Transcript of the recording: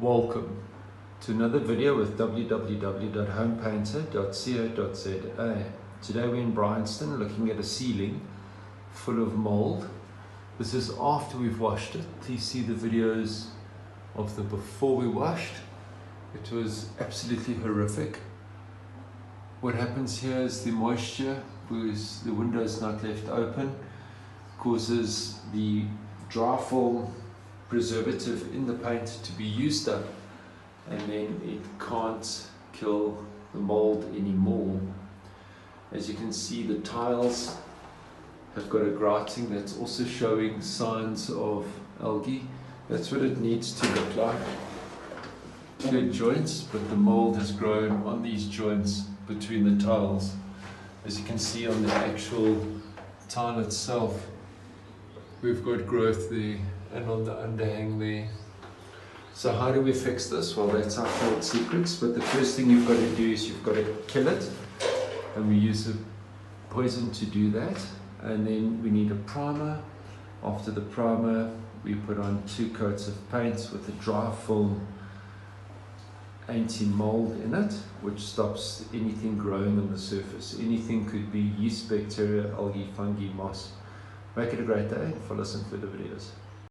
Welcome to another video with www.homepainter.co.za. Today we're in Bryanston looking at a ceiling full of mold. This is after we've washed it. Please see the videos of the before we washed. It was absolutely horrific. What happens here is the moisture, because the window is not left open, causes the dry film preservative in the paint to be used up, and then it can't kill the mold anymore. As you can see, the tiles have got a grouting that's also showing signs of algae. That's what it needs to look like. Good joints, but the mold has grown on these joints between the tiles. As you can see on the actual tile itself, we've got growth there and on the underhang there. So how do we fix this? Well, that's our trade secrets, but the first thing you've got to do is you've got to kill it, and we use a poison to do that. And then we need a primer. After the primer, we put on 2 coats of paint with a dry film anti-mold in it, which stops anything growing on the surface. Anything could be yeast, bacteria, algae, fungi, moss. Make it a great day. Follow us in further videos.